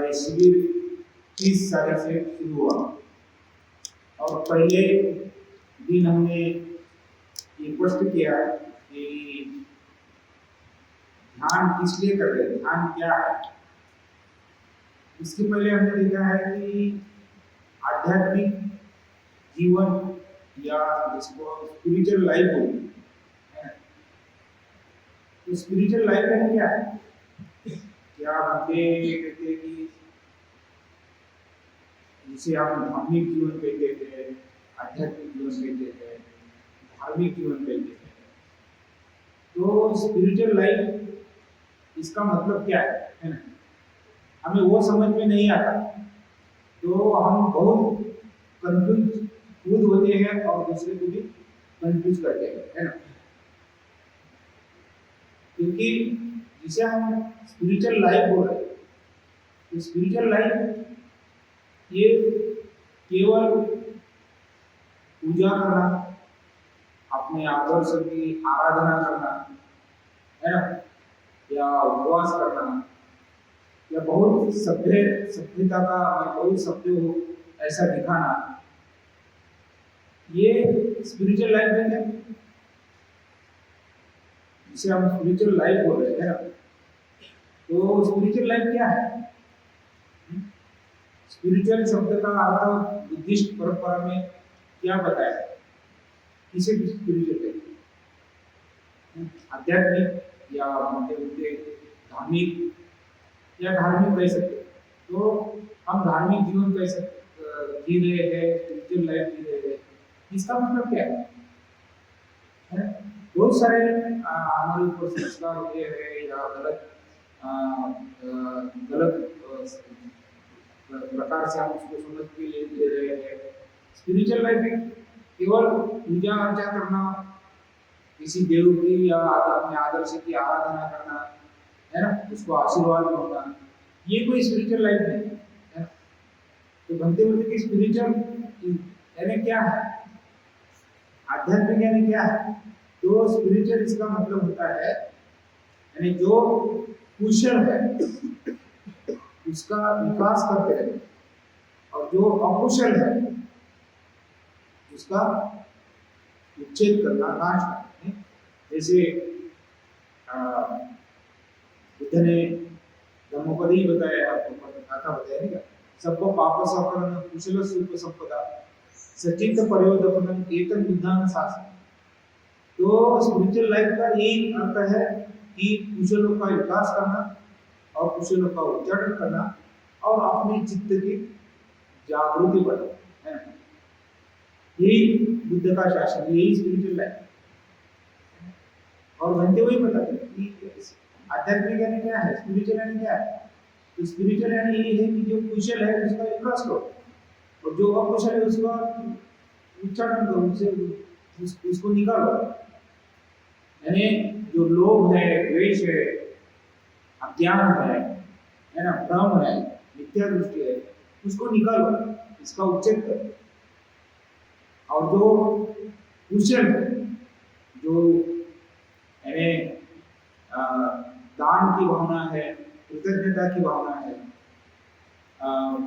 ये शिविर 30 तारीख से शुरू हुआ और पहले दिन हमने ये प्रश्न किया कि ध्यान किस लिए कर रहे हैं, ध्यान क्या है। इसके पहले हमने देखा है कि आध्यात्मिक जीवन या जिसको स्पिरिचुअल लाइफ बोलते हैं, तो स्पिरिचुअल लाइफ में क्या है, क्या हमने कहते हैं कि जिसे हम धार्मिक जीवन कहते हैं, आध्यात्मिक जीवन कहते हैं, धार्मिक जीवन कहते हैं। तो स्पिरिचुअल लाइफ इसका मतलब क्या है ना, हमें वो समझ में नहीं आता, तो हम बहुत कंफ्यूज खुद होते हैं और दूसरे को भी कंफ्यूज करते हैं, है ना। क्योंकि जिसे हम स्पिरिचुअल लाइफ बोल रहे हैं, तो स्पिरिचुअल लाइफ ये केवल पूजा करना, अपने आदर्श की आराधना करना, है ना, या उपवास करना, या बहुत सभ्यता का बहुत सभ्य हो ऐसा दिखाना, ये स्पिरिचुअल लाइफ नहीं है। जिसे हम स्पिरिचुअल लाइफ बोल रहे हैं ना, तो स्पिरिचुअल लाइफ क्या है। स्पिरिचुअल शब्द का अर्थ बुद्धिस्ट परंपरा में क्या बताया है, किसे स्पिरिचुअल कहते हैं, आध्यात्मिक या धार्मिक या धार्मिक कह सकते हैं। तो हम धार्मिक जीवन कह सकते जी रहे हैं, स्पिरिचुअल लाइफ जी रहे हैं, इसका मतलब क्या है। बहुत सारे हमारे ऊपर संस्कार होते हैं या गलत प्रकार से हम उसको समझ के ले रहे हैं। स्पिरिचुअल लाइफ में केवल पूजा अर्चा करना, किसी देव की या अपने आदर्श की आराधना करना, है ना, उसको आशीर्वाद मांगना, ये कोई स्पिरिचुअल लाइफ नहीं है। तो बनते बोलते कि स्पिरिचुअल यानी क्या है, आध्यात्मिक यानी क्या है। तो स्पिरिचुअल इसका मतलब होता है यानी जो कुशल है उसका विकास करते रहे, और जो अकुशल है उसका उच्छेद करना, नाश करना। जैसे बुद्ध ने धम्मपद ही बताया, आपको गाथा बताया नहीं क्या, सबको पाप सफलन कुशल सुख संपदा सचित परिवर्तन एतन बुद्धान शासन। तो स्पिरिचुअल लाइफ का यही अर्थ है कि कुशलों का विकास करना और कुशलों का उच्चारण करना और अपने चित्त की जागृति बढ़ाना, है। यही बुद्ध का शासन, यही स्पिरिचुअल लाइफ। और घंटे वही बताते हैं कि आध्यात्मिक यानी क्या है, स्पिरिचुअल यानी क्या है। तो स्पिरिचुअल यानी ये है कि जो कुशल है उसका विकास करो और जो अकुशल है उसका उच्चारण करो, उसको निकालो। यानी जो लोभ है, द्वेष है, अज्ञान है ना, भ्रम है, मिथ्या दृष्टि है, उसको निकालो, इसका उच्छेद करो। और जो कुशल है, जो यानी दान की भावना है, कृतज्ञता की भावना है,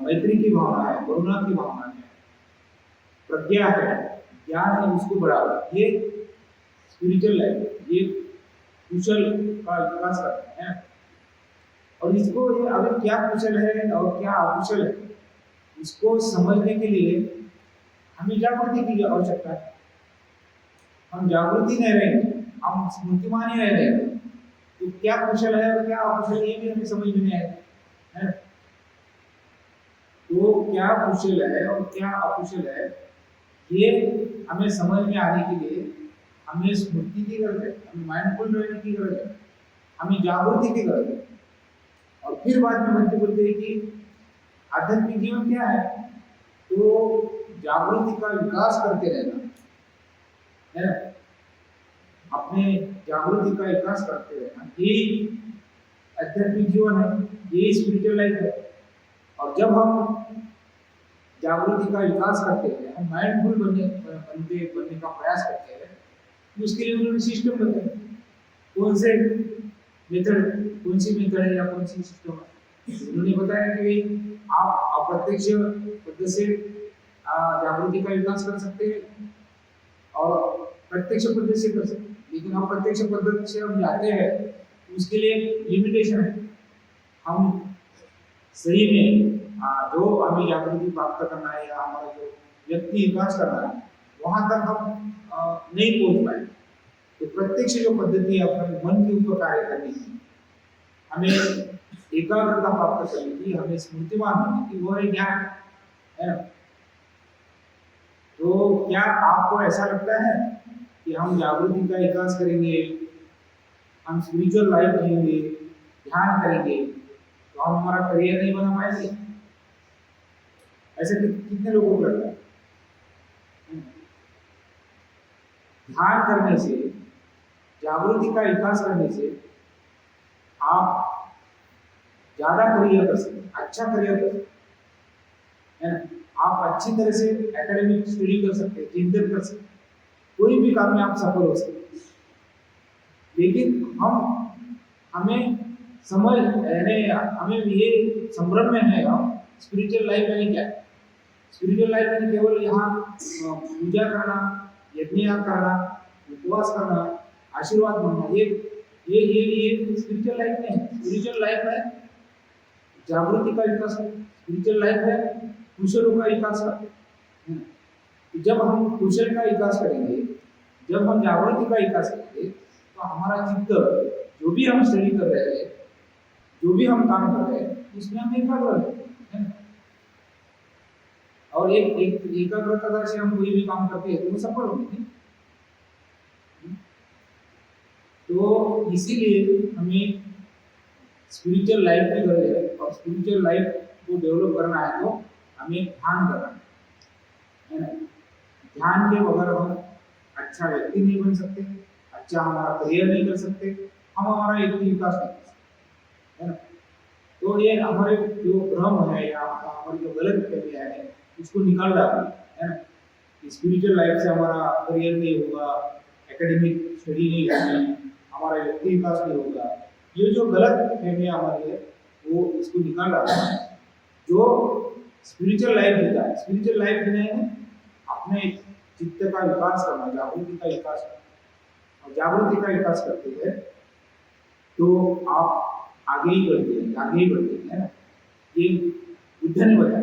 मैत्री की भावना है, करुणा की भावना है, प्रज्ञा है, ज्ञान है, उसको बढ़ाओ। ये स्पिरिचुअल लाइफ, ये कुशल का विकास करता है। और इसको ये अगर क्या कुशल है और क्या अकुशल है, इसको समझने के लिए हमें जागृति की आवश्यकता है। हम जागृति नहीं रहेंगे, हम स्मृतिमान ही रह रहेंगे, तो क्या कुशल है और क्या अकुशल ये भी हमें समझ में नहीं आएगा, है। तो क्या कुशल है और क्या अकुशल है, ये हमें समझ में आने के लिए हमें स्मृति की जरूरत है, हमें माइंडफुल रहने की जरूरत है, हमें जागृति की जरूरत है। और फिर बाद में बनते बोलते हैं कि आध्यात्मिक जीवन क्या है, तो जागृति का विकास करते रहना, है, अपने जागृति का विकास करते रहना, यही आध्यात्मिक जीवन है, यही स्पिरिचुअल लाइफ है। और जब हम जागृति का विकास करते हैं, हम माइंडफुल बनने का प्रयास करते हैं, तो उसके लिए उन्होंने सिस्टम बताया, कौन सी मेथड है या कौन सी सिस्टम है। उन्होंने बताया कि आप अप्रत्यक्ष पद्धति से जागृति का विकास कर सकते हैं और प्रत्यक्ष पद्धति से कर सकते हैं, लेकिन अप्रत्यक्ष पद्धति से हम जाते हैं तो उसके लिए लिमिटेशन है। हम सही में जो हमें जागृति प्राप्त करना है या हमारा जो व्यक्ति विकास करना है वहां तक हम नहीं पहुंच पाए। तो प्रत्यक्ष जो पद्धति है अपने मन के ऊपर कार्य करने की, हमें एकाग्रता प्राप्त करने की, हमें स्मृतिमान होने की, वो है ज्ञान, है ना। तो क्या आपको ऐसा लगता है कि हम जागृति का विकास करेंगे, हम स्पिरिचुअल लाइफ जिएंगे, ध्यान करेंगे तो हम हमारा करियर नहीं बना पाएंगे? ऐसे कितने लोगों को लगता है? ध्यान करने से, जागृति का विकास करने से आप ज्यादा करियर कर सकते, अच्छा करियर कर सकते, है ना। आप अच्छी तरह से एकेडमिक स्टडी कर सकते, चिंतन कर सकते, कोई भी काम में आप सफल हो सकते। लेकिन हमें समझ यानी हमें ये संभ्रम में है हम स्पिरिचुअल लाइफ यानी क्या है। स्पिरिचुअल लाइफ यानी केवल यहाँ पूजा करना, यज्ञ करना, उपवास करना, आशीर्वाद मांगना, ये स्पिरिचुअल लाइफ नहीं है। स्पिरिचुअल लाइफ है जागृति का विकास, स्पिरिचुअल लाइफ है कुशलों का विकास का। जब हम कुशल का विकास करेंगे, जब हम जागृति का विकास करेंगे तो हमारा चित्त जो भी हम स्टडी कर रहे हैं, जो भी हम काम कर रहे हैं, उसमें हम एकाग्र हैं। और एक एकाग्रता से हम कोई भी काम करते हैं तो वो सफल होंगे। तो इसीलिए हमें स्पिरिचुअल लाइफ की जरूरत है, और स्पिरिचुअल लाइफ को डेवलप करना है तो हमें ध्यान करना है ना। ध्यान के बगैर हम अच्छा व्यक्ति नहीं बन सकते, अच्छा हमारा करियर नहीं कर सकते, हम हमारा व्यक्ति विकास नहीं कर सकते, है ना। तो ये हमारे जो भ्रम है या हमारी जो गलत फहमियां है उसको निकाल डालना है ना। स्पिरिचुअल लाइफ से हमारा करियर नहीं होगा, एकेडमिक स्टडी नहीं होगी, हमारा व्यक्ति विकास नहीं होगा, ये जो गलत फहमियां हमारी है वो इसको निकाल डालना है। जो स्पिरिचुअल लाइफ जीता है, स्पिरिचुअल लाइफ जीने में अपने चित्त का विकास करना, जागृति का विकास करना, और जागृति का विकास करते हैं तो आप आगे ही बढ़ते हैं, आगे ही बढ़ते हैं, है ना। ये बुद्ध ने बताया,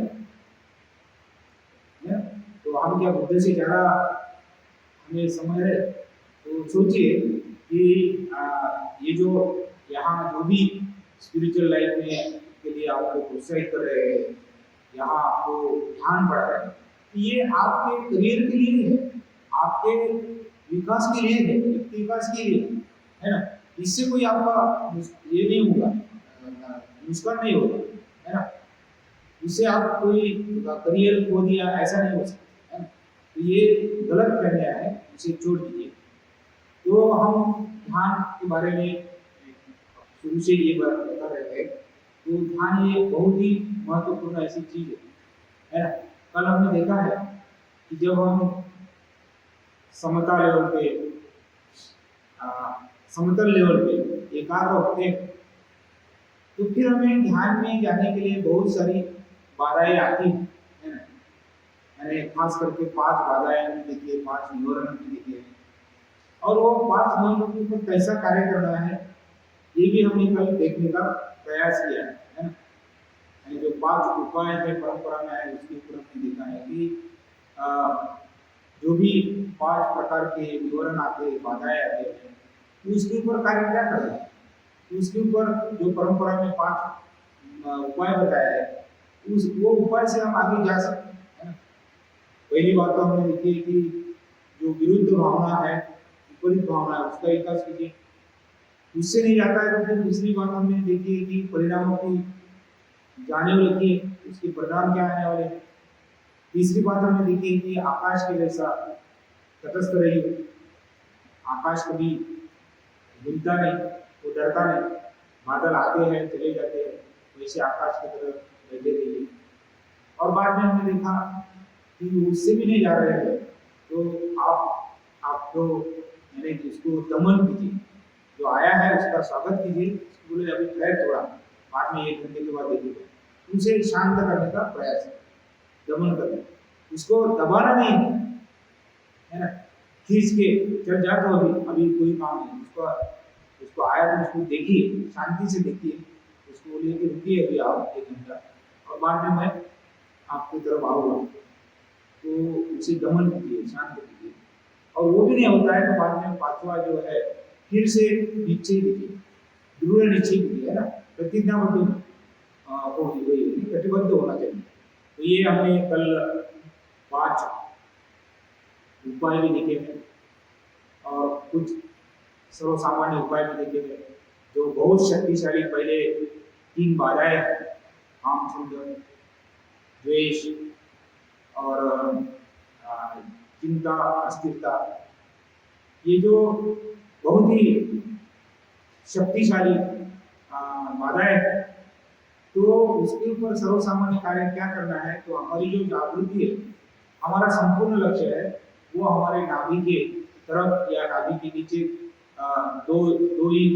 है ना। तो हम क्या बुद्ध से ज्यादा हमें समझ है? तो सोचिए कि ये जो यहाँ जो भी स्पिरिचुअल लाइफ में के लिए आपको प्रोत्साहित कर रहे हैं, यहाँ आपको ध्यान बढ़ा रहे हैं, ये आपके करियर के लिए है, आपके विकास के लिए है, व्यक्ति विकास के लिए है ना। इससे कोई आपका ये नहीं होगा, नुकसान नहीं होगा, है ना। इससे आप कोई करियर खो दिया ऐसा नहीं हो सकता, है ना। तो ये गलत फहमियां है, इसे छोड़ दीजिए। तो हम ध्यान के बारे में शुरू से ये बात बता रहे हैं। तो ध्यान ये बहुत ही महत्वपूर्ण ऐसी चीज है ना। कल हमने देखा है कि जब हम समता लेवल पे समतल लेवल पे एकाग्र होते हैं तो फिर हमें ध्यान में जाने के लिए बहुत सारी बाधाएं आती हैं, है ना। मैंने खास करके 5 बाधाएं हमने देखी है, 5 निवारण हमने देखे हैं, और वो 5 निवारण के ऊपर कैसा कार्य करना है ये भी हमने कल देखने का प्रयास किया है ना। यानी जो 5 उपाय है परंपरा में है उसके ऊपर हमने देखा है कि जो भी 5 प्रकार के निवारण आते हैं, बाधाएं आते हैं, तो उसके ऊपर कार्य क्या करना है, तो उसके ऊपर जो परंपरा में 5 उपाय बताया है वो उपाय से हम आगे जा सकते हैं। पहली बात तो हमने देखी है कि जो विरुद्ध भावना है, विपरीत भावना है, उसका विकास कीजिए। उससे नहीं जाता है तो फिर दूसरी बात हमने देखी है कि परिणामों की जाने रखिए, उसके परिणाम क्या आने वाले हैं। तीसरी बात हमने देखी है कि आकाश के जैसा तटस्थ रहिए, आकाश कभी हिलता नहीं, वो डरता नहीं, बादल आते हैं चले जाते हैं, वैसे आकाश की तरफ बैठे रहिए। और बाद में हमने देखा कि उससे भी नहीं जा रहे हैं तो आप तो यानी उसको दमन कीजिए, जो आया है उसका स्वागत कीजिए, उसको बोले अभी पैर थोड़ा बाद में 1 घंटे के बाद देखेगा, उसे शांत करने का प्रयास है, दमन करना, उसको दबाना नहीं है ना, खींच के चल जा, तो अभी अभी कोई काम नहीं, उसको उसको आया तो उसको देखिए, शांति से देखिए, उसको बोलिए कि रुकिए अभी आप 1 घंटा, और बाद में मैं आपकी तरफ आऊँगा, तो उसे दमन कीजिए, शांत कीजिए। और वो भी नहीं होता है तो बाद में 5वां जो है, फिर से निश्चय कीजिए, दृढ़ निश्चय कीजिए, है ना, प्रतिज्ञाबद्ध वही कटिबद्ध होना चाहिए। तो ये हमने कल 5 उपाय भी देखे हैं और कुछ सर्वसामान्य उपाय भी देखे हैं, जो बहुत शक्तिशाली, पहले 3 बाधाएं हैं, काम, छंद, द्वेष और चिंता, अस्थिरता, ये जो बहुत ही शक्तिशाली बाधाएं हैं, तो उसके ऊपर सर्वसामान्य कार्य क्या करना है, तो हमारी जो जागृति है, हमारा संपूर्ण लक्ष्य है वो हमारे नाभि के तरफ या नाभि के नीचे 2 इंच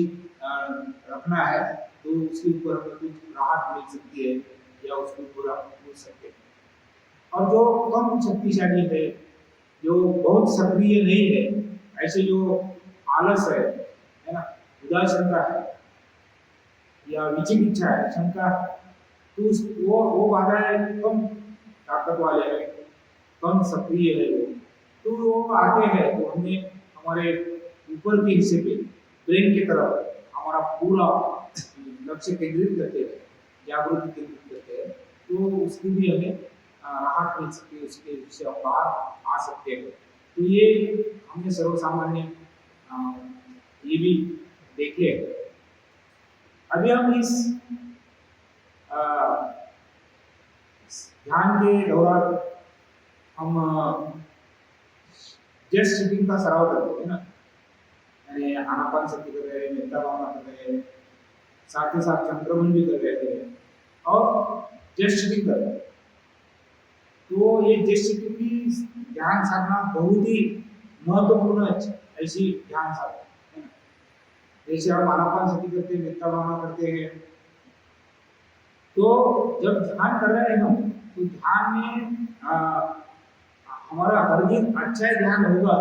रखना है, तो उसके ऊपर हमें कुछ राहत मिल सकती है या उसके ऊपर हम पूछ सकते हैं। और जो कम शक्तिशाली है, जो बहुत सक्रिय नहीं है, ऐसे जो आलस है ना, उदासीनता है या विचिकित्सा है, शंका, तो वो बाधाएं कम ताकत वाले हैं, कम सक्रिय है वो, तो वो आते हैं तो हमें हमारे ऊपर के हिस्से पे, ब्रेन की तरफ हमारा पूरा लक्ष्य केंद्रित करते हैं, जागृति केंद्रित करते हैं, तो उसकी भी हमें राहत मिल सकती है, उससे हम बाहर आ सकते हैं। तो ये हमने सर्वसामान्य ये भी देखे। अभी हम इस ध्यान के दौरान हम जस्ट सिटिंग का सराव करते हैं ना, यानी आनापानसति कर रहे हैं, मेत्ता भावना कर रहे हैं, साथ ही साथ चंद्रमन भी कर रहे थे और जस्ट सिटिंग कर रहे हैं। तो ये जस्ट सिटिंग की ध्यान साधना बहुत ही महत्वपूर्ण ऐसी ध्यान साधना है। जैसे हम आनापानसति करते हैं, मेत्ता भावना करते हैं, तो जब ध्यान कर रहे हैं हम, तो ध्यान में हमारा हर दिन अच्छा ध्यान होगा,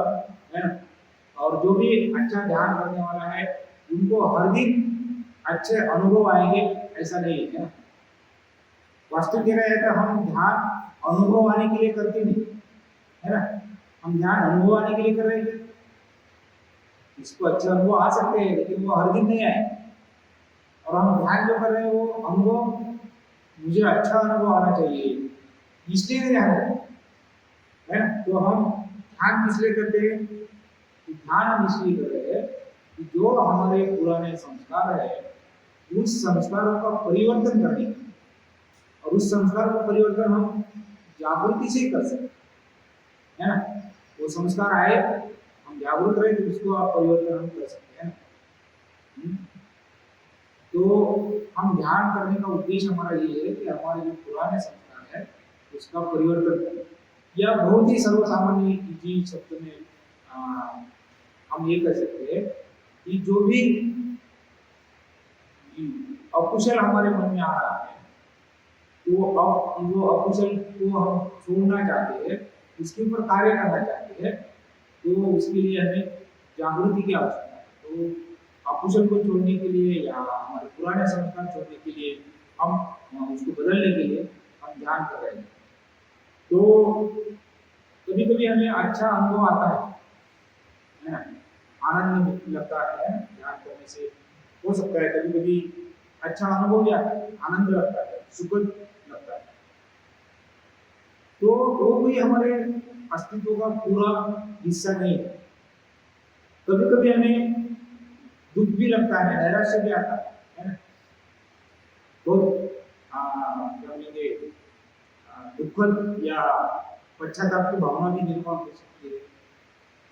है ना, और जो भी अच्छा ध्यान करने वाला है उनको हर दिन अच्छे अनुभव आएंगे, ऐसा नहीं है। वास्तविक देखा जाए तो हम ध्यान अनुभव आने के लिए करते नहीं, है ना, हम ध्यान अनुभव आने के लिए कर रहे हैं, इसको अच्छा अनुभव आ सकते हैं लेकिन वो हर दिन नहीं आए, और हम ध्यान जो कर रहे हैं वो अनुभव, मुझे अच्छा अनुभव आना चाहिए इसलिए ध्यान है ना। तो हम ध्यान किस लिए करते हैं, ध्यान हम इसलिए कर रहे हैं कि जो हमारे पुराने संस्कार है उस संस्कारों का परिवर्तन करने की, और उस संस्कार का परिवर्तन हम जागृति से कर सकते हैं, है ना। वो संस्कार आए, हम जागरूक रहे तो उसको आप परिवर्तन हम कर सकते हैं। तो हम ध्यान करने का उद्देश्य हमारा ये है कि हमारे जो पुराने संस्कार है उसका परिवर्तन करें, या बहुत ही सर्वसामान्य जी शब्द में हम ये कर सकते हैं कि जो भी अकुशल हमारे मन में आ रहा है, तो अब वो अकुशल को हम छोड़ना चाहते हैं, उसके ऊपर कार्य करना चाहते हैं, तो उसके लिए हमें जागृति की आवश्यकता है। तो अकुशल को छोड़ने के लिए या हमारे पुराने संस्कार छोड़ने के लिए, हम उसको बदलने के लिए हम ध्यान कर रहे हैं। तो कभी कभी हमें अच्छा अनुभव आता है ना, आनंद लगता है ध्यान करने से, हो सकता है कभी कभी अच्छा अनुभव भी आता है, आनंद लगता है, सुखद लगता है, तो वो कोई हमारे अस्तित्व का पूरा हिस्सा नहीं है। कभी कभी हमें दुख भी लगता है, नैराश्य भी आता है ना, तो क्या बोलेंगे, दुखद या पश्चाताप की भावना भी निर्माण हो सकती है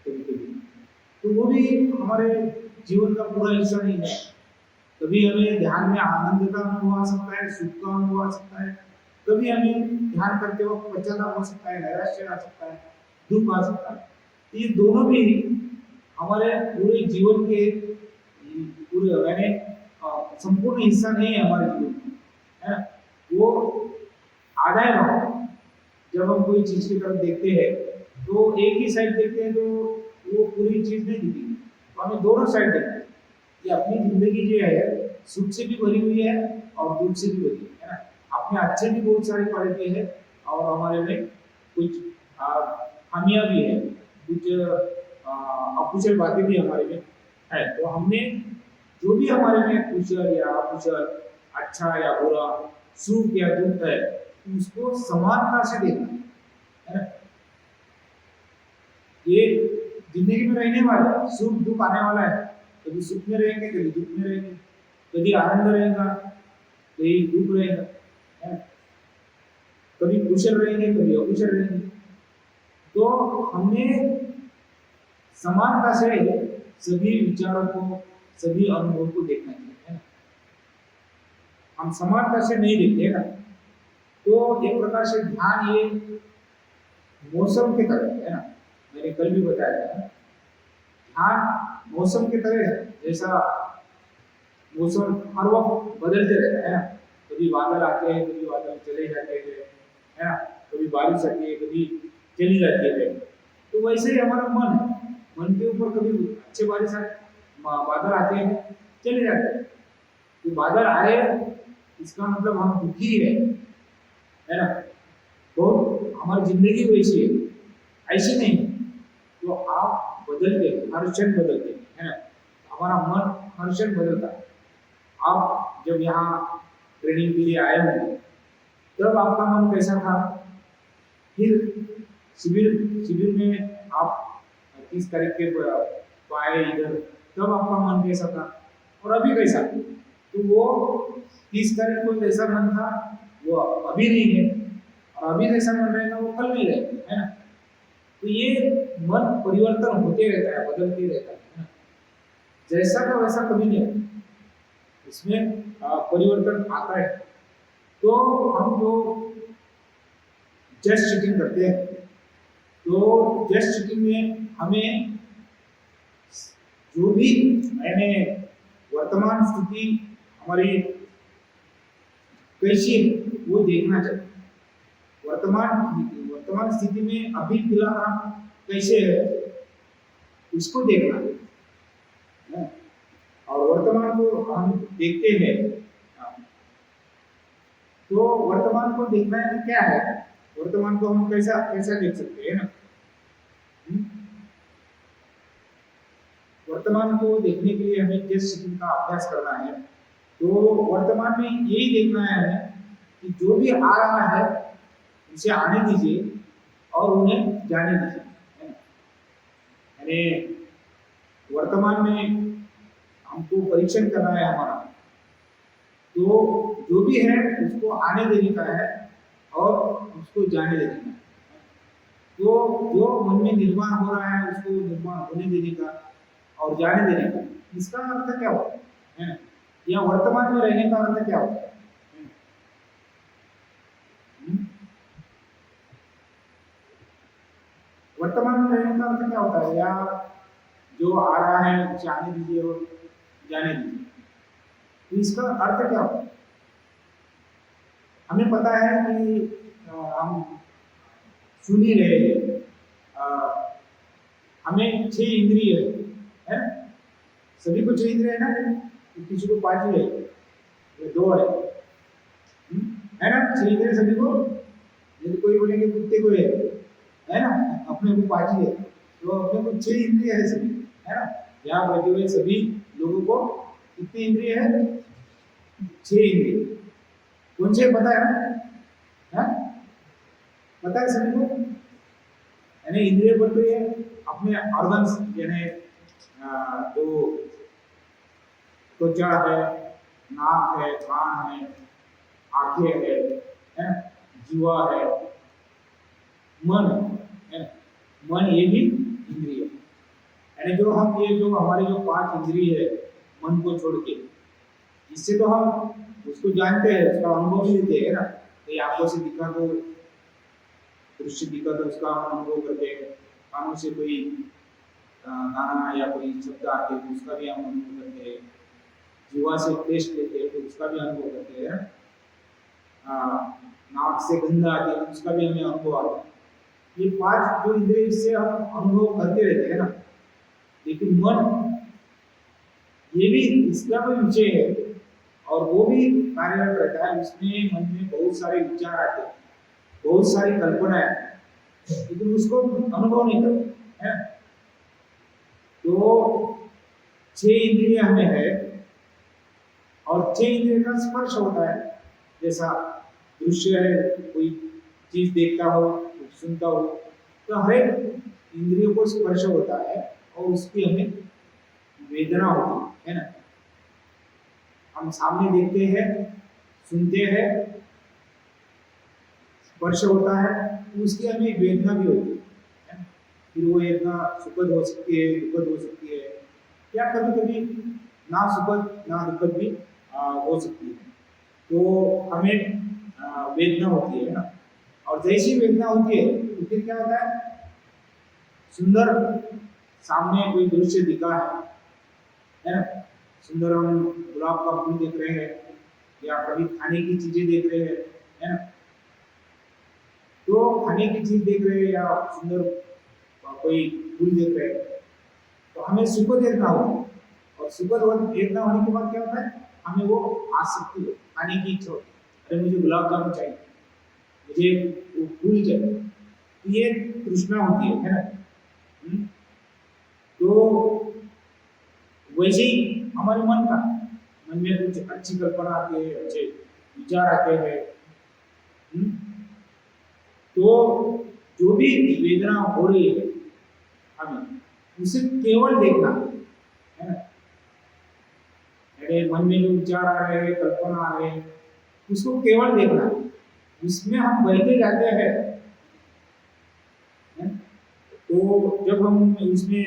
कभी कभी, तो वो भी हमारे जीवन का पूरा हिस्सा नहीं है। कभी हमें ध्यान में आनंद का अनुभव आ सकता है, सुख का अनुभव आ सकता है, कभी हमें ध्यान करते वक्त पश्चाताप हो सकता है, नैराश्य आ सकता है, दुख आ सकता है। ये दोनों भी हमारे पूरे जीवन के पूरे यानी संपूर्ण हिस्सा नहीं है हमारे जीवन में, है ना। वो आधा ही भाग। जब हम कोई चीज की तरफ देखते हैं तो एक ही साइड देखते हैं तो वो पूरी चीज नहीं दिखेगी, तो हमें दोनों साइड देखना है कि अपनी जिंदगी जो है सुख से भी भरी हुई है और दुख से भी भरी है ना। अपने अच्छे भी बहुत सारी क्वालिटी है और हमारे में कुछ खामियां भी है, कुछ अकुशल बातें भी हमारे में है। तो हमने जो भी हमारे में कुशल या अकुशल, अच्छा या बुरा, सुख या दुख है, उसको समानता से देखना है ना। ये जिंदगी में रहने वाला है, सुख दुख आने वाला है। कभी सुख में रहेंगे, कभी दुख में रहेंगे, कभी आनंद रहेगा, कभी दुख रहेगा, है ना? कभी कुशल रहेंगे, कभी अकुशल रहेंगे। तो हमने समानता से सभी विचारों को, सभी अनुभव को देखना चाहिए, है ना। हम समानता से नहीं देखते ना, तो एक प्रकार से ध्यान ये मौसम के तरह है ना। मैंने कल भी बताया था, ध्यान मौसम के तरह है। जैसा मौसम हर वक्त बदलते रहता है ना, कभी बादल आते हैं, कभी बादल चले जाते हैं, है ना। कभी बारिश आती है, कभी चली जाती है। तो वैसे ही हमारा मन है, मन के ऊपर कभी अच्छे बारिश आते, बादल आते हैं, चले जाते हैं। तो बादल आए इसका मतलब हम दुखी है ना। बहुत हमारी जिंदगी वैसी है, ऐसी नहीं है। तो आप बदलते, हर क्षण बदलते, है ना। हमारा मन हर क्षण बदलता है। आप जब यहाँ ट्रेनिंग के लिए आए होंगे तब आपका मन कैसा था, फिर शिविर शिविर में आप 30 तारीख के तो आए इधर, तब आपका मन कैसा था और अभी कैसा। तो वो 30 तारीख को जैसा मन था वो अभी नहीं है, और अभी जैसा मन रहेगा वो कल नहीं रहेगा, है ना। तो ये मन परिवर्तन होते रहता है, बदलते रहता है ना। जैसा का वैसा कभी नहीं है, इसमें परिवर्तन आता है। तो हम जो जस्ट चीटिंग करते हैं, तो जस्ट चीटिंग में हमें जो भी मैंने वर्तमान स्थिति हमारी कैसी है वो देखना चाहिए। वर्तमान स्थिति में अभी फिलहाल हम कैसे है उसको देखना है। और वर्तमान को हम देखते हैं, तो वर्तमान को देखना है क्या है, वर्तमान को हम कैसा कैसा देख सकते हैं ना। वर्तमान को देखने के लिए हमें जिस चीज का अभ्यास करना है, तो वर्तमान में यही देखना है कि जो भी आ रहा है उसे आने दीजिए और उन्हें जाने दीजिए। यानी वर्तमान में हमको परीक्षण करना है हमारा, तो जो भी है उसको आने देने का है और उसको जाने देने का है। तो जो मन में निर्माण हो रहा है उसको निर्माण होने देने का और जाने देने का, इसका अर्थ क्या होता है या वर्तमान में रहने का अर्थ क्या होता है। वर्तमान में रहने का अर्थ क्या होता है, या जो आ रहा है उसे आने दीजिए और जाने दीजिए, तो इसका अर्थ क्या होता है। हमें पता है कि हम सुन ही रहे हैं, हमें 6 इंद्रिय है, सभी को 6 इंद्रिय है ना, किसी को 5 है, 2 है ना। 6 इंद्रिय सभी को, यदि कोई बोलेंगे कुत्ते को है ना, अपने को 5 है, तो अपने को 6 इंद्रिय है सभी, है ना। यहाँ बैठे हुए सभी लोगों को कितने इंद्रिय है, 6 इंद्रिय। कौन से पता है ना, पता है सभी को। यानी इंद्रिय बोलते हैं अपने ऑर्गन्स, यानी जो त्वचा है, नाक है, कान है, आंखें है, जीवा है, मन है, मन ये भी इंद्रिय। यानी जो हम ये जो हमारे जो 5 इंद्रिय है मन को छोड़ के, इससे तो हम उसको जानते हैं, उसका अनुभव भी लेते हैं ना। तो आंखों से दिखा तो दृश्य दिखा तो उसका हम अनुभव करते हैं, कानों से कोई गाना या कोई शब्द आते हैं उसका भी हम अनुभव करते हैं, जीवा से टेस्ट लेते हैं तो उसका भी अनुभव करते हैं, नाक से गंध आती है उसका भी हमें अनुभव आता है। ये पांच जो इंद्रिय से हम अनुभव करते रहते हैं ना, लेकिन मन ये भी इसका भी विषय है और वो भी कार्यरत रहता है। उसमें मन में बहुत सारे विचार आते हैं, बहुत सारी कल्पनाएं आती हैं, लेकिन उसको अनुभव नहीं करते है। तो छह इंद्रिय हमें है और छह इंद्रिय का स्पर्श होता है। जैसा दृश्य है, कोई चीज देखता हो, कुछ सुनता हो, तो हर एक इंद्रियों को स्पर्श होता है और उसकी हमें वेदना होती है ना। हम सामने देखते हैं, सुनते हैं, स्पर्श होता है, तो उसकी हमें वेदना भी होती है ना? फिर वो वेदना सुखद हो सकती है, दुखद हो सकती है, या कभी कभी ना सुखद ना दुखद भी हो सकती है। तो हमें वेदना होती है ना, और जैसी वेदना होती है तो फिर क्या होता है, सुंदर सामने कोई दृश्य दिखा है ना, सुंदर हम गुलाब का फूल देख रहे हैं या कभी खाने की चीजें देख रहे हैं, है ना। तो खाने की चीज देख रहे हैं या सुंदर कोई फूल देख रहे हैं तो हमें सुख देखना होगा, और सुख देखना होने के बाद क्या होता है, हमें वो आसक्ति हो, खाने की इच्छा होती है, अरे मुझे गुलाब जामुन चाहिए, मुझे वो फूल चाहिए, तो ये तृष्णा होती है ना। तो वैसे ही हमारे मन में कुछ अच्छी कल्पना आती है, अच्छे विचार आते हैं। तो जो भी वेदना हो रही है हमें उसे केवल देखना है ना। मेरे मन में जो विचार आ रहे हैं, कल्पना आ रहे हैं, उसको केवल देखना है, उसमें हम बहते जाते हैं। तो जब हम उसमें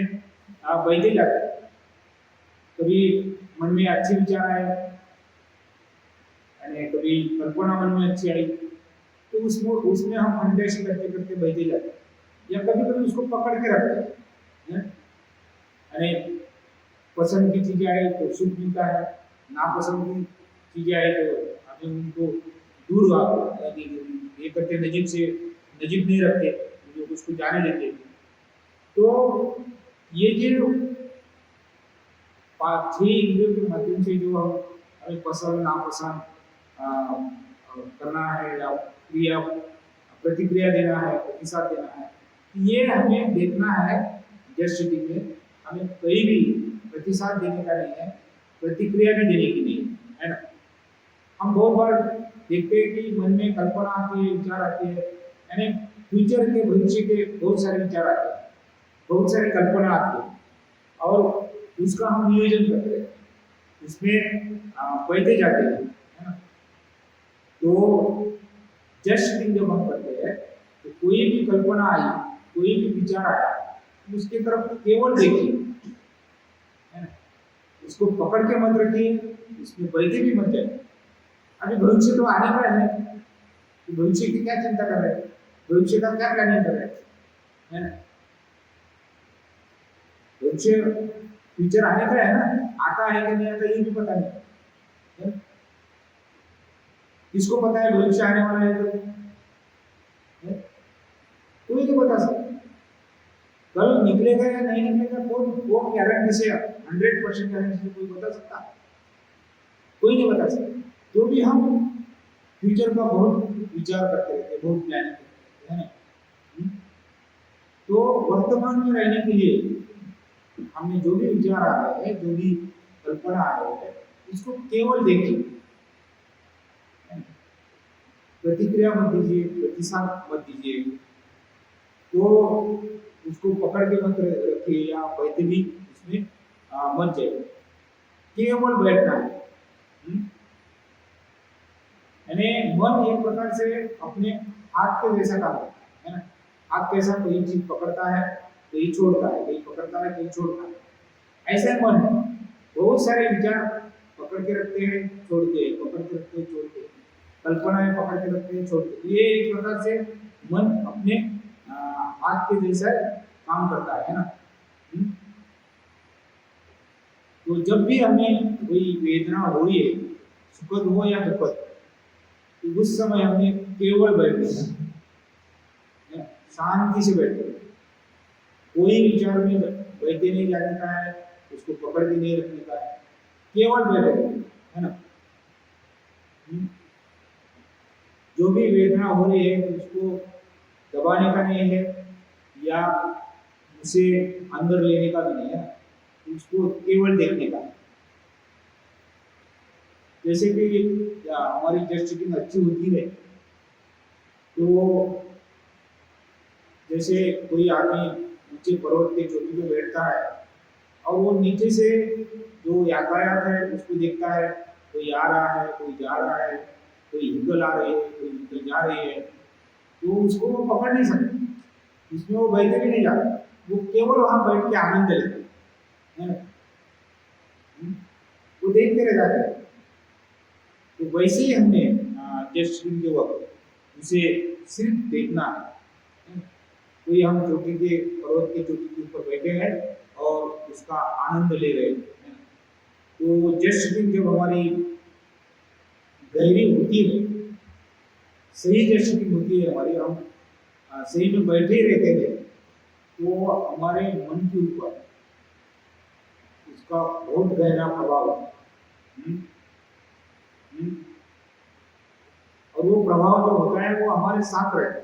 बहते जाते हैं, कभी मन में अच्छे विचार आए, कभी कल्पना मन में अच्छी आई, तो उसमें हम अंडरस्टैंड करते करते बहते जाते हैं, या कभी कभी उसको पकड़ के रखते हैं। अरे पसंद की चीजें आई तो सुख मिलता है, नापसंद की चीजें आई तो हमें उनको दूर ये करते, नजीब नहीं रखते, जो उसको जाने देते। तो ये जो छह इंद्रियों के माध्यम से जो हमें पसंद नापसंद करना है या क्रिया प्रतिक्रिया देना है, प्रतिसाद देना है, ये हमें देखना है। जस्ट सिटिंग में हमें कोई भी प्रतिसाद देने का नहीं है, प्रतिक्रिया भी देने की नहीं है ना। हम बहुत बार देखते हैं कि मन में कल्पना आती है, विचार आते हैं, यानी फ्यूचर के भविष्य के बहुत सारे विचार आते हैं, बहुत सारी कल्पना आती है, और उसका हम नियोजन करते हैं, उसमें बहते जाते हैं, है ना। तो जस्ट जब हम करते हैं तो कोई भी कल्पना आई, कोई भी विचार आया, उसके तरफ केवल देखिए, है ना, उसको पकड़ के मत रखिए, उसमें बहते भी मत जाइए। अभी भविष्य तो आने का है, तो भविष्य की क्या चिंता कर रहे हैं, भविष्य का क्या प्लानिंग कर रहे हैं, है ना। भविष्य फ्यूचर आने का है ना, आता है कि नहीं आता ये भी पता नहीं, किसको पता है भविष्य आने वाला है तो कोई नहीं बता सकता। कल निकलेगा या नहीं निकलेगा, कौन गारंटी से 100% गारंटी से कोई बता सकता, कोई नहीं बता सकता। जो भी हम फ्यूचर का बहुत विचार करते रहते, बहुत प्लानिंग करते हैं ना। तो वर्तमान में रहने के लिए हमें जो भी विचार आ रहे हैं, जो भी कल्पना आ रही है, इसको केवल देखिए, प्रतिक्रिया मत दीजिए, प्रतिसाद मत दीजिए। तो उसको पकड़ के मत रखिए या बहते भी उसमें मत जाइए, केवल बैठना है। यानी मन एक प्रकार से अपने हाथ के जैसा काम करता है ना। हाथ कैसा, कोई चीज पकड़ता है कहीं छोड़ता है, कहीं पकड़ता है कहीं छोड़ता है, ऐसा मन है। बहुत सारे विचार पकड़ के रखते हैं, छोड़ते हैं, पकड़ के रखते हैं, छोड़ते हैं, कल्पनाएं पकड़ के रखते हैं, छोड़ते हैं। ये एक प्रकार से मन अपने हाथ के जैसा काम करता है ना। तो जब भी हमें कोई वेदना हो रही है, सुखद हो या दुखद, तो उस समय हमें केवल बैठना है, शांति से बैठना है। कोई विचार में बैठे नहीं जाने का है, उसको पकड़ के नहीं रखने का है, केवल बैठे है ना। जो भी वेदना हो रही है उसको दबाने का नहीं है या उसे अंदर लेने का भी नहीं है, उसको केवल देखने का। जैसे कि हमारी जस्टिंग अच्छी होती है तो जैसे कोई आदमी नीचे पर्वत के चोटी पे बैठता है और वो नीचे से जो यातायात है उसको देखता है, कोई आ रहा है, कोई जा रहा है, कोई व्हीकल आ रही है, कोई व्हीकल जा रही है, तो उसको वो पकड़ नहीं सकते, इसमें वो बैठे भी नहीं जाते, वो केवल वहां बैठ के आनंद लेते हैं, वो देखते रह जाते हैं। तो वैसे ही हमने टेस्ट के वक्त उसे सिर्फ देखना है। कोई हम चोटी के पर्वत के चोटी के ऊपर बैठे हैं और उसका आनंद ले रहे हैं। तो जस्ट जब हमारी गहरी होती है, सही जस्ट होती है हमारी, हम सही में बैठे ही रहते हैं, तो हमारे मन के ऊपर उसका बहुत गहरा प्रभाव है। और वो प्रभाव जो होता है वो हमारे साथ रहता है।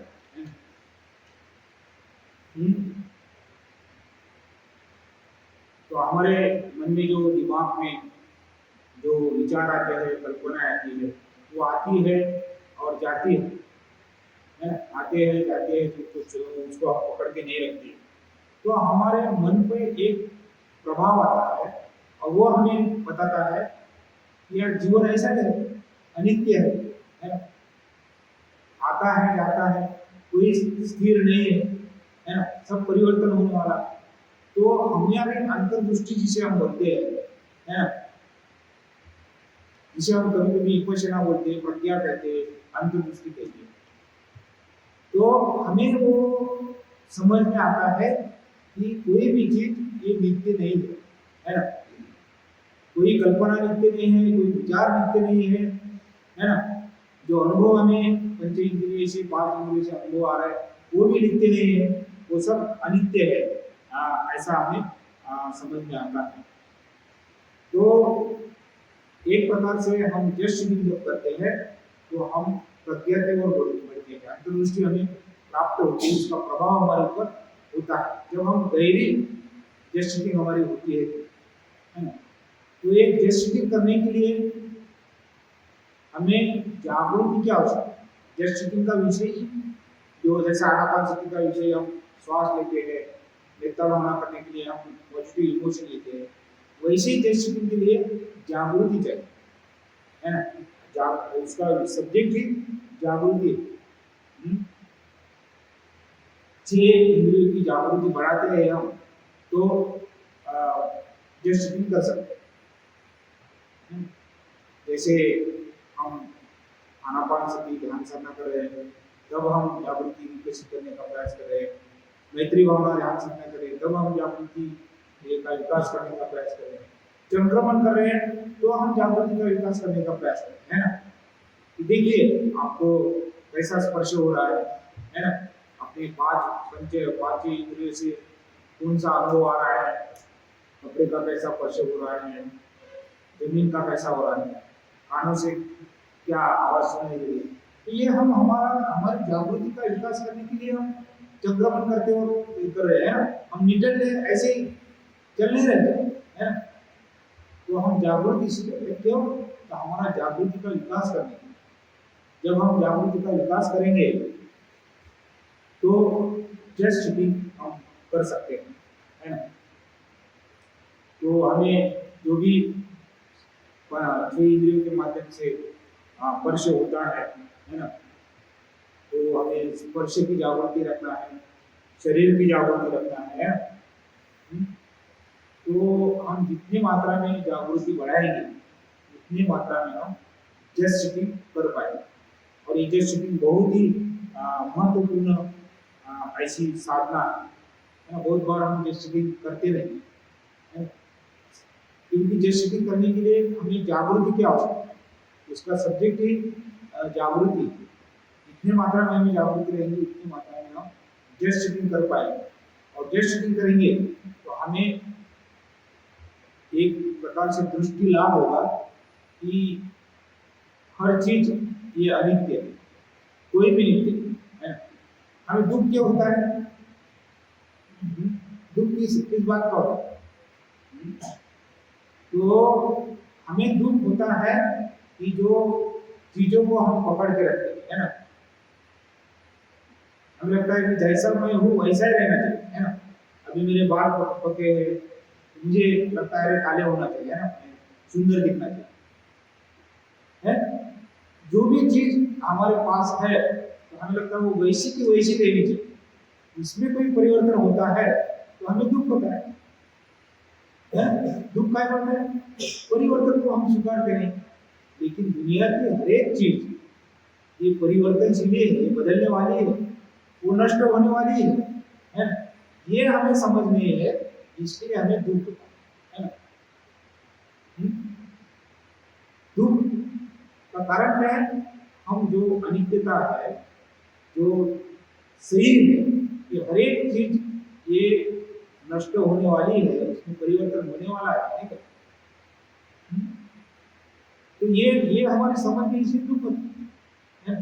तो हमारे मन में जो दिमाग में जो विचार आते हैं, कल्पना आती है, वो आती है और जाती है, आते हैं जाते हैं, कुछ उसको हम पकड़ के नहीं रखते, तो हमारे मन पे एक प्रभाव आता है और वो हमें बताता है कि यार जीवन ऐसा है, अनित्य है, आता है जाता है, कोई स्थिर नहीं है ना, सब परिवर्तन होने वाला। तो हमारे अंतर्दृष्टि जिसे हम बोलते हैं, है ना, जिसे हम कभी कभी विपश्यना बोलते हैं, प्रज्ञा कहते हैं, अंतर्दृष्टि कहते हैं, तो हमें वो समझ में आता है कि कोई भी चीज ये नित्य नहीं है ना, कोई कल्पना नित्य नहीं है, कोई विचार नित्य नहीं है ना, जो अनुभव हमें पंच इंद्रिय से पांच इंद्रिय से अनुभव आ रहा है वो भी नित्य नहीं है, वो सब अनित्य है। ऐसा हमें समझ में आता है। तो एक प्रकार से हम जस्ट जब करते हैं तो हम प्रज्ञा और बढ़ते हैं, अंतर्दृष्टि हमें प्राप्त होती है, उसका प्रभाव हमारे ऊपर होता है जब हम गहरी जस्ट हमारी होती है ना। तो एक जस्ट करने के लिए हमें जागृति की आवश्यकता है। जस्ट का विषय जो जैसे आनापानसति का विषय हम श्वास लेते हैं, नेत्रभावना करने के लिए हम पॉजिटिव इमोशन लेते हैं, वैसे ही जस्ट के लिए जागृति चाहिए, है ना, उसका सब्जेक्ट ही जागृति। 6 इंद्रियों की जागृति बढ़ाते हैं हम तो जस्ट कर सकते हैं। जैसे हम आनापानसति ध्यान साधना कर रहे हैं तब हम जागृति विकसित करने का प्रयास कर रहे हैं, मैत्री भावना ध्यान साधना कर रहे हैं तब हम जागृति का विकास करने का प्रयास कर रहे हैं, चंक्रमण कर रहे हैं तो हम जागृति का विकास करने का प्रयास कर रहे हैं, है ना। देखिए आपको कैसा स्पर्श हो रहा है ना, अपने पांच इंद्रियों से कौन सा अनुभव आ रहा है, कपड़े का कैसा स्पर्श हो रहा है, जमीन का कैसा हो रहा है, कानों से क्या आवाज सुनाई दे रही है। तो ये हम हमारी जागृति का विकास करने के लिए हम चंक्रमण करते हो कर रहे हैं, हम निडर ऐसे ही चल नहीं रहे हैं, तो हम जागृति से कर रहे हैं। क्यों? तो हमारा जागृति का विकास करने के लिए, जब हम जागृति का विकास करेंगे तो जस्ट भी हम कर सकते हैं, है ना। तो हमें जो भी 6 इंद्रियों के माध्यम से स्पर्श होता है ना, तो हमें स्पर्श की जागृति रखना है, शरीर की जागृति रखना है। तो हम जितनी मात्रा में जागृति बढ़ाएंगे उतनी मात्रा में हम जस्ट सिटिंग कर पाएंगे। और ये जस्ट सिटिंग बहुत ही महत्वपूर्ण ऐसी साधना है ना, बहुत बार हम जस्ट सिटिंग करते रहेंगे। क्योंकि जेट सेटिंग करने के लिए हमें जागृति की आवश्यकता है। उसका सब्जेक्ट ही जागृति। जितनी मात्रा में हमें जागृति रहेगी उतनी मात्रा में हम जेट सेटिंग कर पाएंगे। और जेट सेटिंग करेंगे तो हमें एक प्रकार से दृष्टि लाभ होगा कि हर चीज ये अनित्य है, कोई भी नित्य नहीं है। हमें दुख क्यों होता है? दुख किस बात का होता है? तो हमें दुख होता है कि जो चीजों को हम पकड़ के रखते हैं, है ना। हमें लगता है कि जैसा मैं हूँ वैसा ही रहना चाहिए, है ना। अभी मेरे बाल पके हैं, मुझे लगता है काले होना चाहिए, है ना, सुंदर दिखना चाहिए, है। जो भी चीज हमारे पास है तो हमें लगता है वो वैसी की वैसी रहनी चाहिए। इसमें कोई परिवर्तन होता है तो हमें दुख होता है। दुख क्या होता है? परिवर्तन को हम स्वीकारते नहीं। लेकिन दुनिया की हर एक चीज ये परिवर्तनशील है, ये बदलने वाली है, वो नष्ट होने वाली है। ये हमें समझ नहीं है, इसलिए हमें दुख होता है ना। दुख का कारण क्या है? हम जो अनित्यता है, जो शरीर है, ये हर एक चीज ये नष्ट होने वाली है, इसमें परिवर्तन होने वाला है, ठीक है। तो ये हमारे समझ में इसलिए दुख होता है।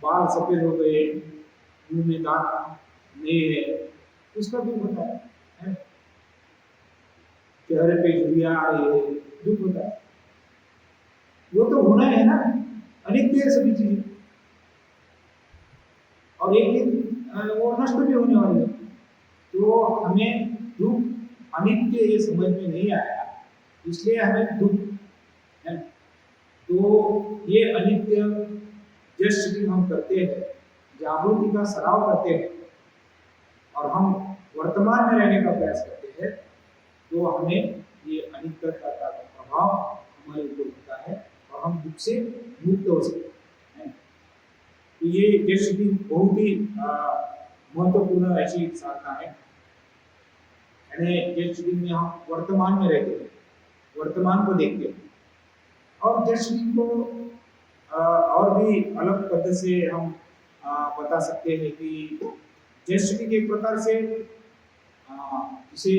बाल सफेद हो गए, मुंह में दांत नहीं है, उसका दुख होता है। चेहरे पे झुर्रियां आ रही है, दुख होता है। वो तो होना है ना, अनित्य है सभी चीजें, और एक दिन वो नष्ट भी होने वाली है। तो हमें दुख अनित्य ये समझ में नहीं आया, इसलिए हमें दुख है। तो ये अनित्य जस्ट हम करते हैं, जागृति का सराव करते हैं और हम वर्तमान में रहने का प्रयास करते हैं, तो हमें ये अनित्यता का प्रभाव हमारे ऊपर होता है और हम दुख से मुक्त हो सकते हैं। तो ये जस्ट बहुत ही महत्वपूर्ण ऐसी साधना है। यानी जस्ट में हम वर्तमान में रहते हैं, वर्तमान को देखते हैं। और जस्ट को और भी अलग पद्धति से हम बता सकते हैं कि जस्ट एक प्रकार से जिसे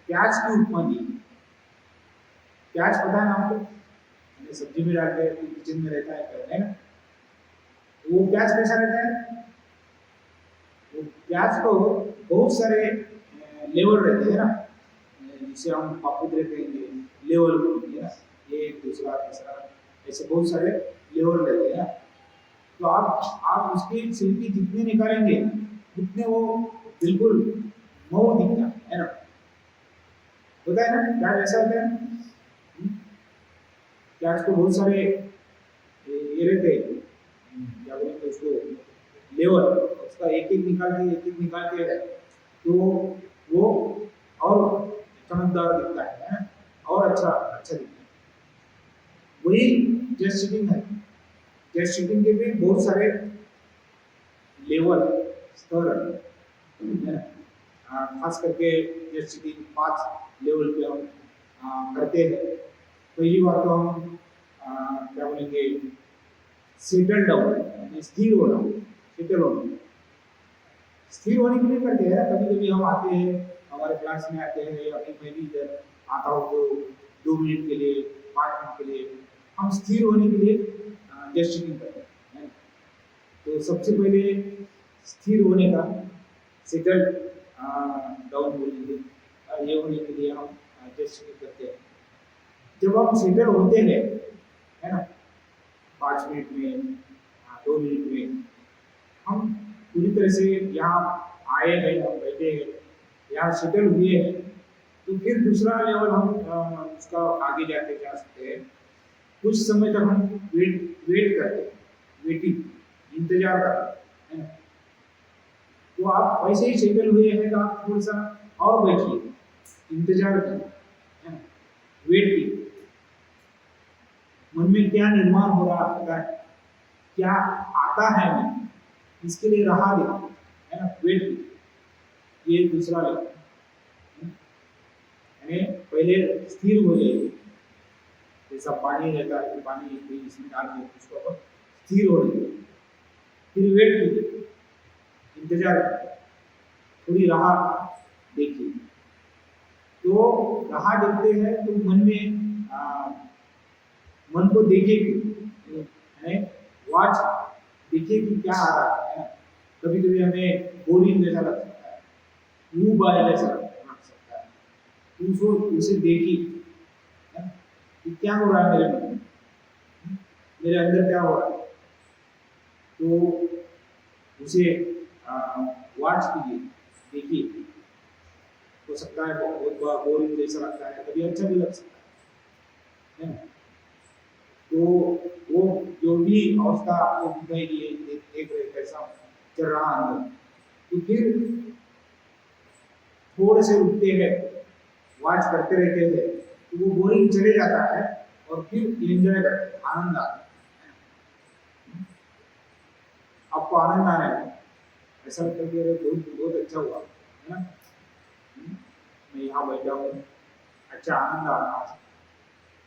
प्याज की उपमा दी। प्याज पता है ना आपको, सब्जी में डालते हैं, किचन में रहता है ना। वो प्याज कैसा रहता है? वो प्याज को बहुत सारे लेवल रहते हैं ना, जिसे हम पापुत रहते हैं, लेवल बोलते हैं ना, एक दूसरा तीसरा, ऐसे बहुत सारे लेवल रहते हैं ना। तो आप उसकी छिलकी जितने निकालेंगे उतने वो बिल्कुल मऊ दिखता है ना। होता है ना, प्याज ऐसा होता है। प्याज को बहुत सारे ये रहते हैं, क्या बोलते हैं उसको, लेवल, उसका एक एक निकाल के तो वो और चमकदार दिखता है ना, और अच्छा दिखता है। वही जेट सेटिंग है। जेट सेटिंग के भी बहुत सारे लेवल, स्तर है। खास करके जेट सेटिंग 5 लेवल पे हम करते हैं। पहली बात तो हम क्या बोलेंगे, सेटल डाउन, स्थिर होना, सेटल होना। स्थिर होने के लिए करते हैं। कभी कभी हम आते हैं, हमारे क्लास में आते हैं, अभी मैं भी इधर आता हूँ तो 2 मिनट के लिए, 5 मिनट के लिए हम स्थिर होने के लिए जेस्चरिंग करते हैं। तो सबसे पहले स्थिर होने का सेटल डाउन बोलेंगे, ये होने के लिए हम जेस्चरिंग करते हैं। जब हम सेटल होते हैं, है ना, 5 मिनट में, 2 मिनट में, हम पूरी तरह से यहाँ आए हैं, हम बैठे हैं, यहाँ सेटल हुए हैं, तो फिर दूसरा लेवल हम उसका आगे जाके जा सकते हैं। कुछ समय तक हम वेट करते हैं, वेटिंग, इंतजार करते हैं। तो आप वैसे ही सेटल हुए हैं तो आप थोड़ा सा और बैठिए, इंतजार करिए, वेट कीजिए। मन में क्या निर्माण हो रहा है, क्या आता है, मैं इसके लिए राह देखिए, है ना, वेट। ये दूसरा लेवल, यानी पहले स्थिर हो जाइए, जैसा पानी रहता है, पानी इसमें डाल के उसको अपन स्थिर हो जाइए, फिर वेट कीजिए, इंतजार कीजिए, थोड़ी राह देखिए। तो राह देखते हैं तो मन में मन को देखिए, वॉच देखिए कि क्या आ रहा है। कभी कभी हमें बोरिंग जैसा लग सकता है, ऊब आया जैसा लग सकता है, तो उसको उसे देखिए कि क्या हो रहा है मेरे मन में, मेरे अंदर क्या हो रहा है। तो उसे वॉच कीजिए, देखिए। हो सकता है बहुत बोरिंग जैसा लगता है, कभी अच्छा भी लग सकता है ना। तो वो जो भी अवस्था आपको दिखाई देख रहे कैसा चल रहा अंदर, तो फिर थोड़े से रुकते हैं, वॉच करते रहते हैं, तो वो बोरिंग चले जाता है और फिर एंजॉय करते हैं, आनंद आता है। आपको आनंद आ रहा है, ऐसा लगता है कि बहुत बहुत अच्छा हुआ है ना, मैं यहाँ बैठा हूँ, अच्छा आनंद आ रहा है।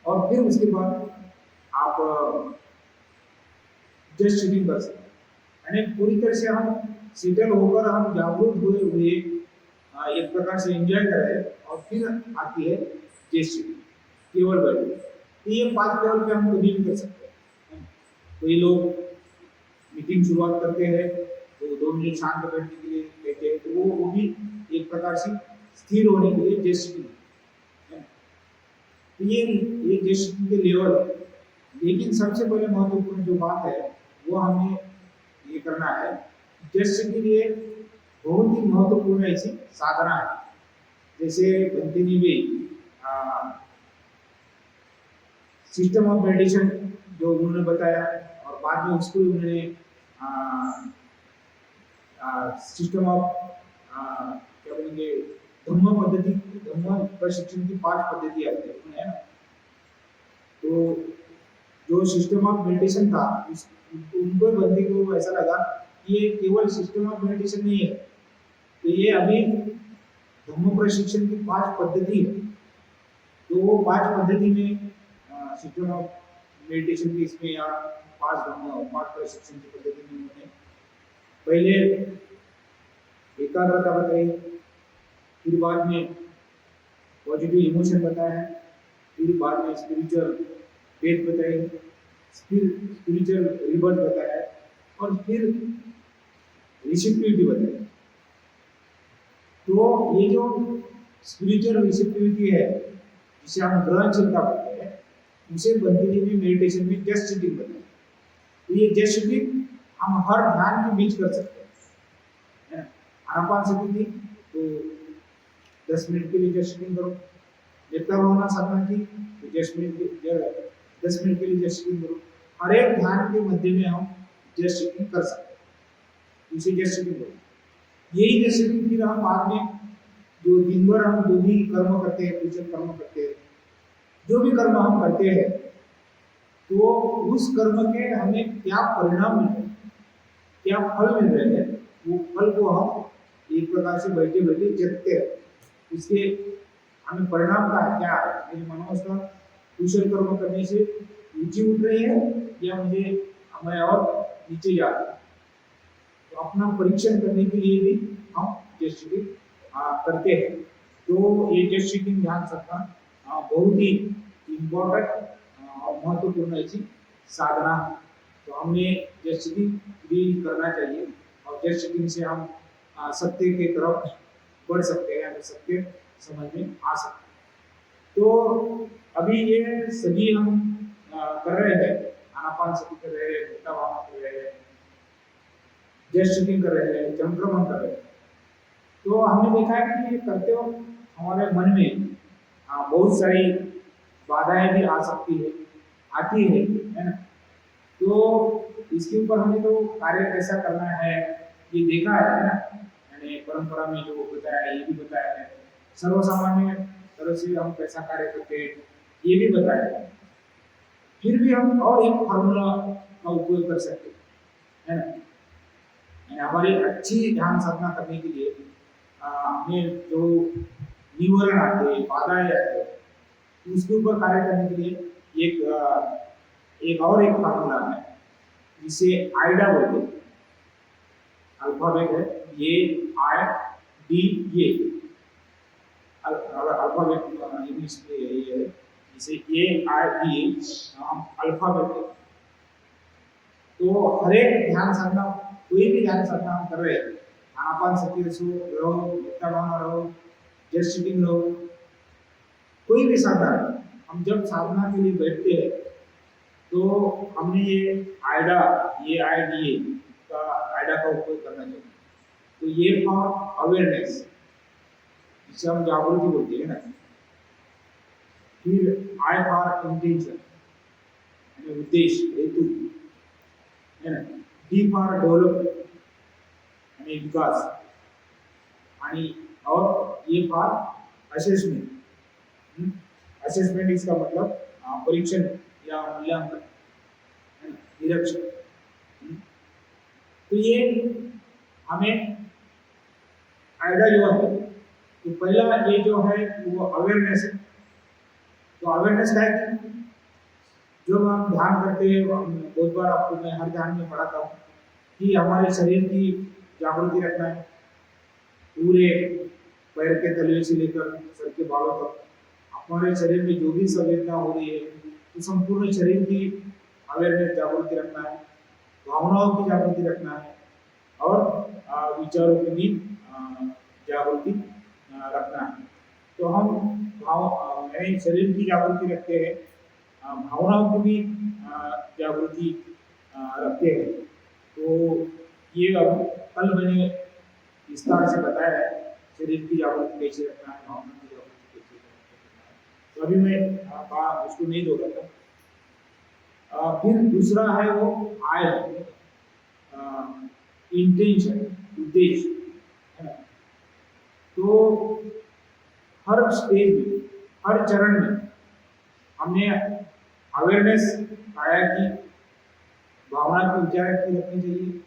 और फिर उसके बाद आप जस्ट सीटिंग कर सकते हैं, यानी पूरी तरह से हम सीटल होकर हम जागरूक हुए हुए एक प्रकार से एंजॉय कर रहे हैं। और फिर आती है जस्ट सीटिंग, केवल बैठे। तो ये 5 लेवल पे हम कभी भी कर सकते हैं। कोई लोग मीटिंग शुरुआत करते हैं तो 2 मिनट शांत बैठने के लिए कहते हैं, तो वो भी एक प्रकार से स्थिर होने के लिए जस्ट सीटिंग है। तो ये जस्ट सीटिंग के लेवल है। लेकिन सबसे पहले महत्वपूर्ण जो बात है वो हमें ये करना है, जस्ट के लिए बहुत ही महत्वपूर्ण ऐसी साधना है। जैसे बंतिनी में सिस्टम ऑफ मेडिटेशन जो उन्होंने बताया, और बाद में उसको उन्होंने सिस्टम ऑफ क्या बोलेंगे, धम्म पद्धति, धम्म प्रशिक्षण की 5 पद्धति आती है ना। तो जो सिस्टम ऑफ मेडिटेशन था उनको बंदे को ऐसा लगा कि ये केवल सिस्टम ऑफ मेडिटेशन नहीं है, तो ये अभी धम्म प्रशिक्षण की 5 पद्धति है। तो वो 5 पद्धति में सिस्टम ऑफ मेडिटेशन की इसमें या 5 प्रशिक्षण की पद्धति में उन्होंने पहले एकाग्रता बताई, फिर बाद में पॉजिटिव इमोशन बताया, फिर बाद में स्पिरिचुअल फेथ बताई, फिर स्पिरिचुअल रिबर्थ बताया, और फिर रिसेप्टिविटी बताई। तो ये जो स्पिरिचुअल रिसेप्टिविटी है, जिसे हम ग्रहणशीलता बोलते हैं, उसे बंदिनी में मेडिटेशन में जस्ट सिटिंग बताई। तो ये जस्ट सिटिंग हम हर ध्यान के बीच कर सकते हैं। आनापानसति थी तो 10 मिनट के लिए जस्ट सिटिंग करो, लेप्ता भावना साधना की तो 10 मिनट के लिए जस्ट सिटिंग करो। हर एक ध्यान के मध्य में हम जस्ट सिटिंग कर सकते हैं, इसे जस्ट सिटिंग करो। यही जस्ट सिटिंग फिर हम बाद में जो दिन भर हम जो भी कर्म करते हैं, पूजन कर्म करते हैं, जो भी कर्म हम करते हैं, तो उस कर्म के हमें क्या परिणाम मिल रहे हैं, क्या फल मिल रहे हैं, वो फल को हम एक प्रकार से बैठे बैठे जगते हैं। उसके हमें परिणाम का क्या है, मेरी मनोवस्था कुशल कर्म करने से ऊंची उठ रही है या मुझे मैं और नीचे जा रहा हूँ। तो अपना परीक्षण करने के लिए भी हम जस्ट सिटिंग करते हैं। तो ये जस्ट सिटिंग ध्यान रखना बहुत ही इम्पोर्टेंट और महत्वपूर्ण ऐसी साधना है। तो हमें जस्ट सिटिंग भी करना चाहिए, और जस्ट सिटिंग से हम सत्य के तरफ बढ़ सकते हैं, हमें सत्य समझ में आ सकता है। तो अभी ये सभी हम कर रहे हैं, आनापानसति कर रहे हैं, मुक्ता भावना कर रहे हैं, जस्ट सिटिंग कर रहे हैं, चमक्रमण कर रहे हैं। तो हमने देखा है कि ये करते वक्त हमारे मन में बहुत सारी बाधाएं भी आ सकती है, आती है ना। तो इसके ऊपर हमें तो कार्य कैसा करना है ये देखा है ना, यानी परंपरा में जो बताया है ये भी बताया है, सर्वसामान्य तरह से हम कैसा कार्य करते हैं ये भी बताया है। फिर भी हम और एक फॉर्मूला का उपयोग कर सकते हैं, है ना। हमारी अच्छी ध्यान साधना करने के लिए हमें जो निवारण आते हैं, बाधाएं आते हैं, तो उसके ऊपर कार्य करने के लिए एक और एक फार्मूला है जिसे आइडा बोलते हैं। अल्फाबेट है ये, I D A, alphabet English में ये है, जिसे ए आई डी ए हम अल्फाबेट है। तो हर एक ध्यान साधना, कोई भी ध्यान साधना हम कर रहे हैं, आनापान सती रहो, भावना रहो, जस्ट सिटिंग रहो, कोई भी साधना, हम जब साधना के लिए बैठते हैं तो हमने ये आइडा, ये आई डी ए का आइडा का उपयोग करना चाहिए। तो ये फॉर अवेयरनेस, जिसे हम जागृति बोलते हैं ना। फिर आई फॉर इंटेंशन, यानी उद्देश्य, हेतु है ना। डी फॉर डेवलपमेंट, यानी विकास, और ये फॉर असेसमेंट। असेसमेंट इसका मतलब परीक्षण या मूल्यांकन, निरीक्षण। तो ये हमें आइडिया जो है, तो पहला ये जो है वो अवेयरनेस है। तो अवेयरनेस क्या है कि जो हम ध्यान करते हैं, बहुत बार आपको मैं हर ध्यान में पढ़ाता हूँ कि हमारे शरीर की जागृति रखना है, पूरे पैर के तलवे से लेकर सर के बालों तक हमारे शरीर में जो भी संवेदना हो रही है, तो संपूर्ण शरीर की अवेयरनेस, जागृति रखना है, भावनाओं की जागृति रखना है, और विचारों की भी जागृति रखना है। तो हम शरीर की जागृति रखते हैं, भावनाओं की भी जागृति रखते हैं। तो ये अब कल मैंने विस्तार से बताया है, शरीर की जागृति कैसे रखना है, भावना की जागृति कैसे रखना है। तो अभी मैं उसको नहीं दोहराता। फिर दूसरा है वो आय, इंटेंशन, उद्देश्य, है ना। तो हर स्टेज में, हर चरण में हमने अवेयरनेस आया कि भावना की विचार की रखनी चाहिए।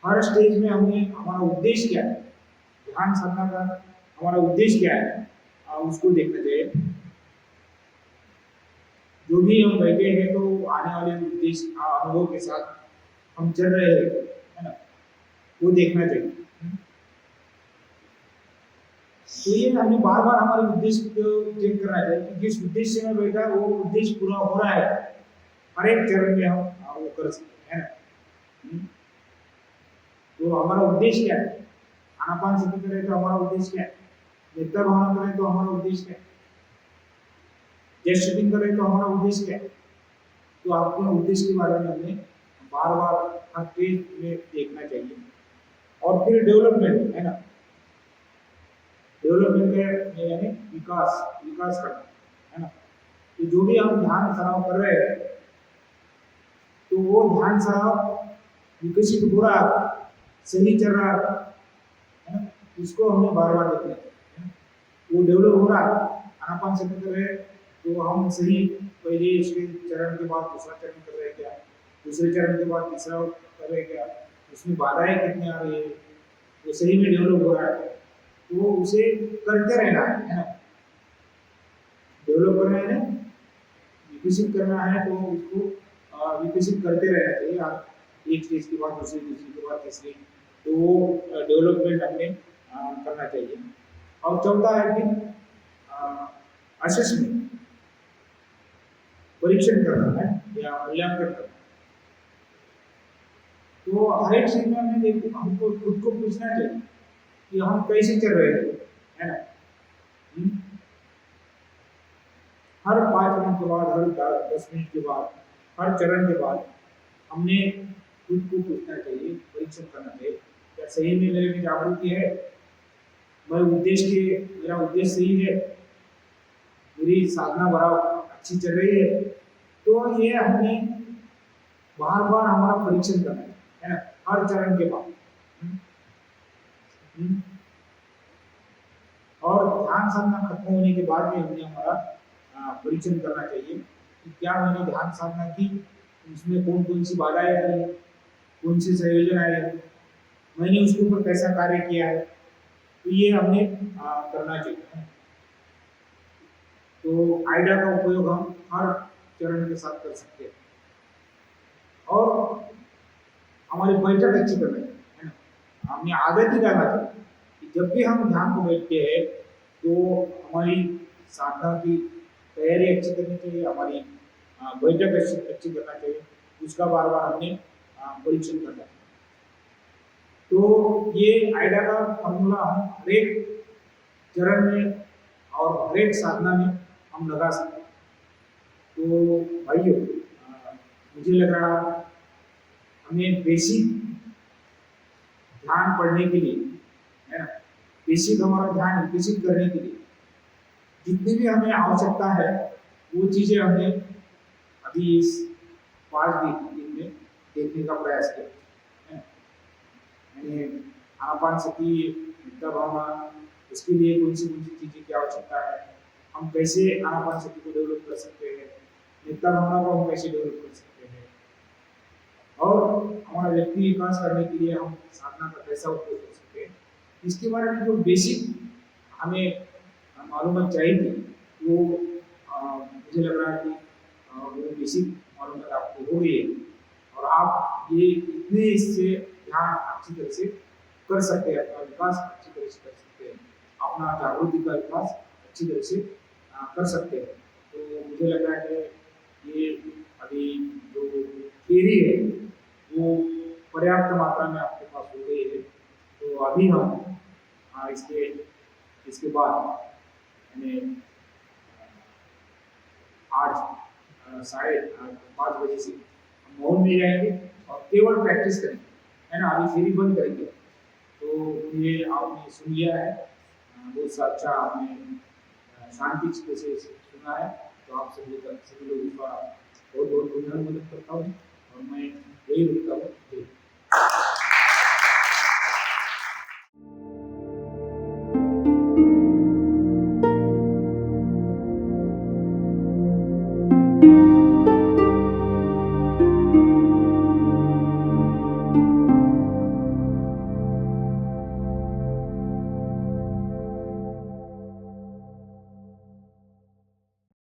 हर स्टेज में हमने हमारा उद्देश्य क्या है, ध्यान साधना का हमारा उद्देश्य क्या है, उसको देखना चाहिए। जो भी हम बैठे हैं तो आने वाले उद्देश्य अनुभव के साथ हम चल रहे हैं, है ना, वो देखना चाहिए। तो ये हमें बार बार हमारे उद्देश्य को चेक करना चाहिए कि जिस उद्देश्य में बैठा है वो उद्देश्य पूरा हो रहा है। हर एक चरण में हम वो कर सकते हैं, है ना। तो हमारा उद्देश्य क्या है, आनापान सती करें तो हमारा उद्देश्य क्या है, नित्य भावना करें तो हमारा उद्देश्य क्या है, जस्ट सिटिंग करें तो हमारा उद्देश्य क्या है। तो आपको उद्देश्य के बारे में हमें बार बार हर पेज में देखना चाहिए। और फिर डेवलपमेंट, है ना, डेवलपमेंट है यानी विकास करना, है ना। तो जो भी हम ध्यान सराव कर रहे हैं, तो वो ध्यान सराव विकसित हो रहा, सही चल रहा है ना, इसको हमें बार बार देखना चाहिए। वो डेवलप हो रहा, आनापान सती कर रहे तो हम सही पहले इसके चरण के बाद दूसरा चरण कर रहे हैं क्या, दूसरे चरण के बाद तीसरा कर रहे हैं क्या, उसमें बाधाएं कितनी आ रही है, वो सही में डेवलप हो रहा है, तो उसे करते रहना है ना। डेवलप करना है ना, विकसित करना है, तो उसको विकसित करते रहना चाहिए। आप एक स्टेज के बाद दूसरी, दूसरी के बाद तीसरी, तो वो डेवलपमेंट हमें करना चाहिए। और चौथा है कि असेसमेंट, परीक्षण करना है या मूल्यांकन करना। तो हर एक चीज में हमको खुद को पूछना चाहिए कि हम कैसे चल रहे हैं, है ना। हर 5 मिनट के बाद, हर 10 मिनट के बाद, हर चरण के बाद हमने खुद को पूछना चाहिए, परीक्षण करना चाहिए, क्या सही में मेरे में जागृति है, मेरा उद्देश्य सही है, मेरी साधना बड़ा अच्छी चल रही है। तो ये हमें बार बार हमारा परीक्षण करना है ना, हर चरण के बाद। और ध्यान साधना खत्म होने के बाद में हमें हमारा परीक्षण करना चाहिए कि क्या मैंने ध्यान साधना की, उसमें कौन कौन सी बाधाएं आई है, कौन से संयोजन आए हैं, मैंने उसके ऊपर कैसा कार्य किया है, तो ये हमने करना चाहिए। तो आइडिया का उपयोग हम हर चरण के साथ कर सकते हैं। और हमारी बैठक अच्छी करनी है ना, हमने आदत ही डालना चाहिए कि जब भी हम ध्यान को बैठते हैं तो हमारी साधना की तैयारी अच्छी करनी चाहिए, हमारी बैठक अच्छी करना चाहिए, उसका बार बार हमने परीक्षण करना चाहिए। तो ये आइडिया का फॉर्मूला हम हरेक चरण में और हरेक साधना में हम लगा सकते हैं। तो भाइयों, मुझे लग रहा हमें बेसिक ध्यान पढ़ने के लिए, है ना, बेसिक हमारा ध्यान विकसित करने के लिए जितनी भी हमें आवश्यकता है वो चीजें हमने अभी इस 5 दिन में देखने का प्रयास किया है। मैंने आनापान सती नित्य भावना, इसके लिए कौन सी चीजें की आवश्यकता है, हम कैसे आनापान सती को डेवलप कर सकते हैं, नित्य भावना को हम कैसे डेवलप कर सकते हैं, और हमारा व्यक्ति विकास करने के लिए हम साधना का कैसा उपयोग कर सकते हैं, इसके बारे में जो बेसिक हमें मालूमात चाहिए वो मुझे लग रहा है कि वो बेसिक मालूमात आपको हो गई है और आप ये इतने इससे ध्यान अच्छी तरह से कर सकते हैं, अपना विकास अच्छी तरह से कर सकते हैं, अपना जागृति का विकास अच्छी तरह से कर सकते हैं। तो मुझे लग रहा है कि ये अभी जो थियरी है वो पर्याप्त मात्रा में आपके पास हो गई है। तो अभी हम इसके इसके बाद यानी आज 5:30 से हम मौन में जाएंगे और केवल प्रैक्टिस करेंगे, है ना, अभी थियरी बंद करेंगे। तो ये आपने सुन लिया है, बहुत सा अच्छा आपने शांति से सुना है। तो आप सभी लोगों का बहुत बहुत धन्यवाद करता हूँ और मैं यही रुकता हूँ।